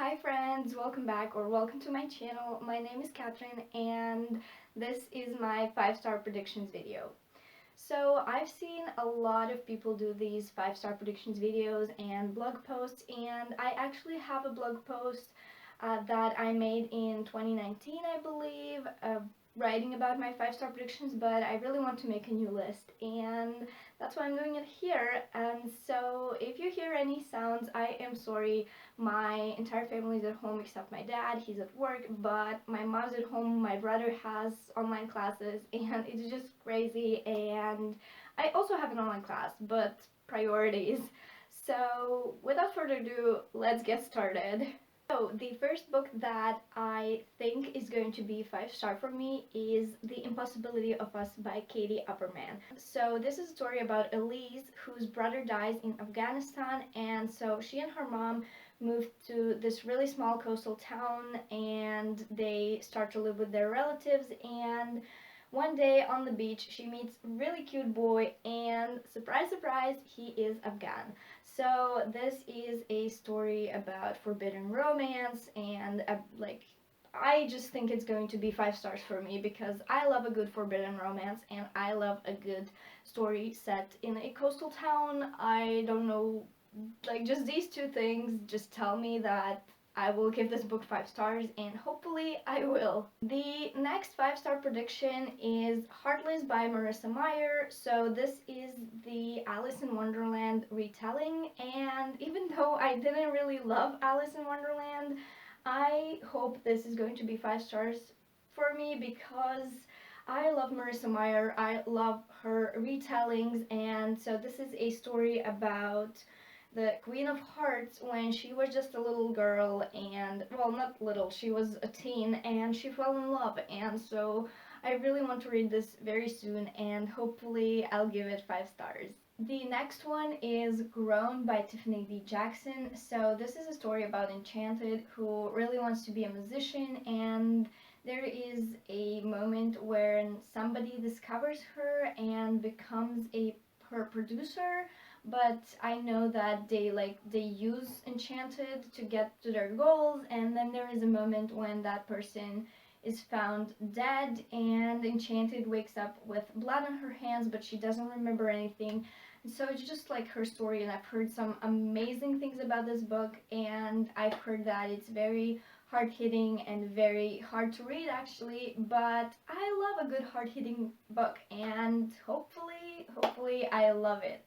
Hi friends, welcome back or welcome to my channel. My name is Catherine and this is my 5-star predictions video. So I've seen a lot of people do these 5-star predictions videos and blog posts, and I actually have a blog post that I made in 2019, I believe, writing about my 5-star predictions, but I really want to make a new list, and that's why I'm doing it here. And so if you hear any sounds, I am sorry. My entire family is at home except my dad. He's at work, but my mom's at home. My brother has online classes, and it's just crazy. And I also have an online class, but priorities. So without further ado, let's get started. So the first book that I think is going to be 5-star for me is The Impossibility of Us by Katie Upperman. So this is a story about Elise, whose brother dies in Afghanistan, and so she and her mom moved to this really small coastal town, and they start to live with their relatives. And one day on the beach she meets a really cute boy, and surprise surprise, he is Afghan. So this is a story about forbidden romance, and I just think it's going to be 5 stars for me because I love a good forbidden romance and I love a good story set in a coastal town. I don't know, just these two things just tell me that I will give this book 5 stars, and hopefully I will. The next 5-star prediction is Heartless by Marissa Meyer. So this is the Alice in Wonderland retelling, and even though I didn't really love Alice in Wonderland, I hope this is going to be 5 stars for me because I love Marissa Meyer. I love her retellings, and so this is a story about the Queen of Hearts when she was just a little girl, and well, not little, she was a teen, and she fell in love. And so I really want to read this very soon, and hopefully I'll give it 5 stars. The next one is Grown by Tiffany D. Jackson. So this is a story about Enchanted, who really wants to be a musician, and there is a moment when somebody discovers her and becomes her producer, but I know that they use Enchanted to get to their goals, and then there is a moment when that person is found dead, and Enchanted wakes up with blood on her hands, but she doesn't remember anything. And so it's just like her story, and I've heard some amazing things about this book, and I've heard that it's very hard-hitting and very hard to read actually, but I love a good hard-hitting book, and hopefully I love it.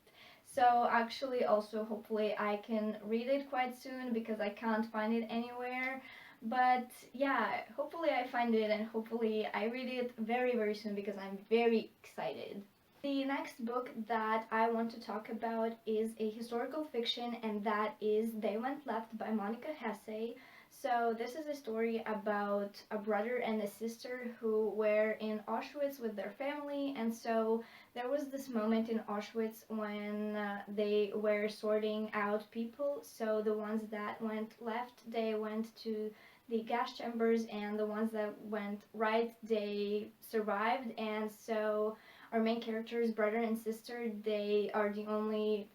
So actually also hopefully I can read it quite soon because I can't find it anywhere. But yeah, hopefully I find it and hopefully I read it very soon because I'm very excited. The next book that I want to talk about is a historical fiction, and that is They Went Left by Monica Hesse. So this is a story about a brother and a sister who were in Auschwitz with their family, and so there was this moment in Auschwitz when they were sorting out people. So the ones that went left, they went to the gas chambers, and the ones that went right, they survived. And so our main characters, brother and sister, they are the only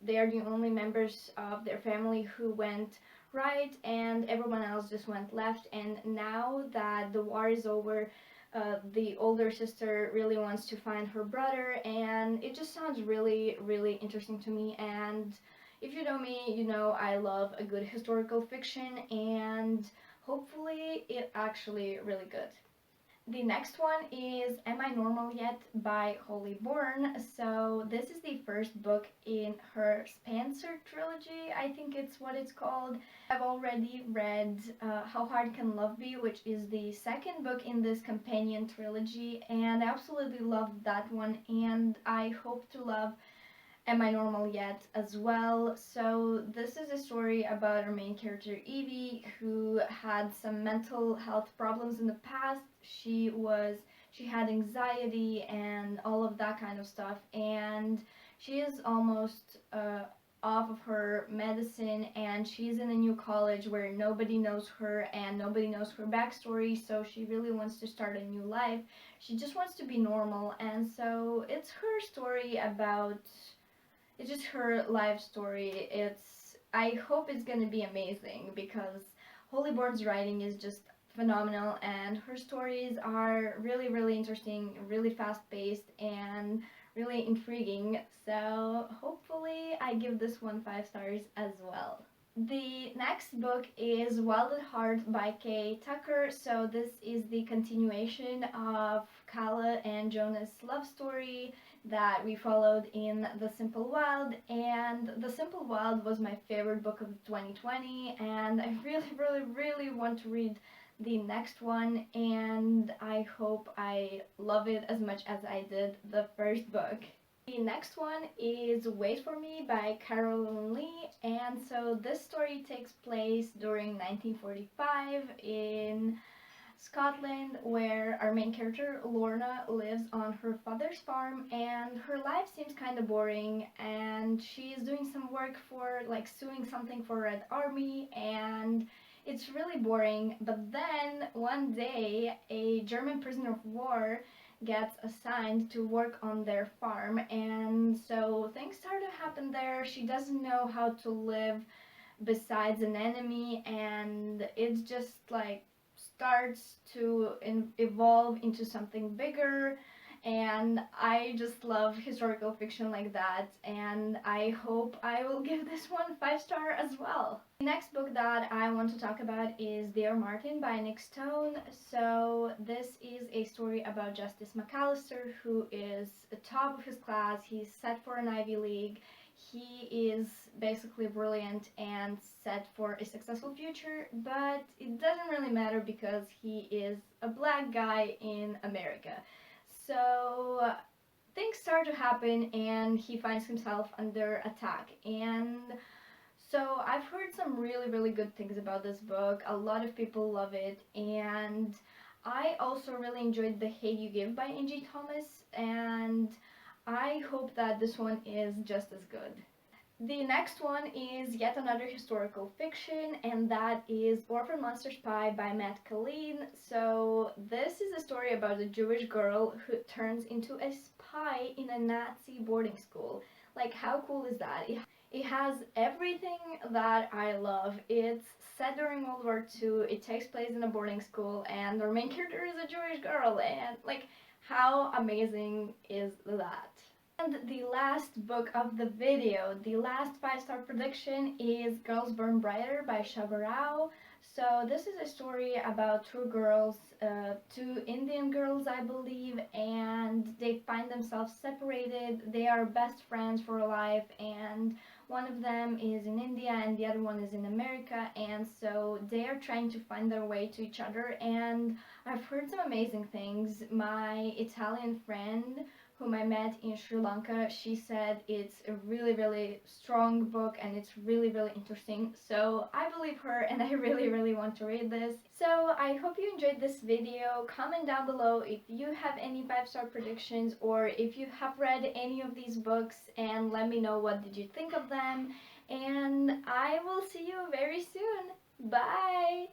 members of their family who went right, and everyone else just went left. And now that the war is over, the older sister really wants to find her brother, and it just sounds really interesting to me. And if you know me, you know I love a good historical fiction, and hopefully it actually really good. The next one is Am I Normal Yet by Holly Bourne. So this is the first book in her Spencer trilogy, I think it's what it's called. I've already read How Hard Can Love Be, which is the second book in this companion trilogy, and I absolutely loved that one, and I hope to love Am I Normal Yet as well. So this is a story about our main character Evie, who had some mental health problems in the past. She had anxiety and all of that kind of stuff, and she is almost off of her medicine, and she's in a new college where nobody knows her and nobody knows her backstory, so she really wants to start a new life. She just wants to be normal, and so it's her story about, it's just her life story. It's I hope it's gonna be amazing because Holyborn's writing is just phenomenal, and her stories are really, really interesting, really fast-paced, and really intriguing. So hopefully I give this one 5 stars as well. The next book is Welded Heart by Kay Tucker. So this is the continuation of Kala and Jonah's love story that we followed in The Simple Wild. And The Simple Wild was my favorite book of 2020, and I really, really, really want to read the next one, and I hope I love it as much as I did the first book. The next one is Wait For Me by Carolyn Lee, and so this story takes place during 1945 in Scotland, where our main character Lorna lives on her father's farm, and her life seems kind of boring, and she's doing some work for like sewing something for Red Army, and it's really boring. But then one day a German prisoner of war gets assigned to work on their farm, and so things start to happen there. She doesn't know how to live besides an enemy, and it's just like starts to evolve into something bigger. And I just love historical fiction like that, and I hope I will give this one 5 star as well. The next book that I want to talk about is Dear Martin by Nick Stone. So this is a story about Justice McAllister, who is the top of his class. He's set for an Ivy League. He is basically brilliant and set for a successful future, but it doesn't really matter because he is a black guy in America. So things start to happen, and he finds himself under attack. And so I've heard some really, really good things about this book. A lot of people love it, and I also really enjoyed The Heyy You Give by Angie Thomas, and I hope that this one is just as good. The next one is yet another historical fiction, and that is Orphan Monster Spy by Matt Colleen. So this is a story about a Jewish girl who turns into a spy in a Nazi boarding school. Like, how cool is that? It has everything that I love. It's set during World War II, it takes place in a boarding school, and our main character is a Jewish girl, and like, how amazing is that? And the last book of the video, the last 5 star prediction, is Girls Burn Brighter by Shava Rao. So this is a story about two girls, two Indian girls I believe, and they find themselves separated. They are best friends for life, and one of them is in India and the other one is in America, and so they are trying to find their way to each other. And I've heard some amazing things. My Italian friend whom I met in Sri Lanka, she said it's a really, really strong book and it's really, really interesting. So I believe her, and I really, really want to read this. So I hope you enjoyed this video. Comment down below if you have any 5 star predictions, or if you have read any of these books, and let me know what did you think of them. And I will see you very soon. Bye!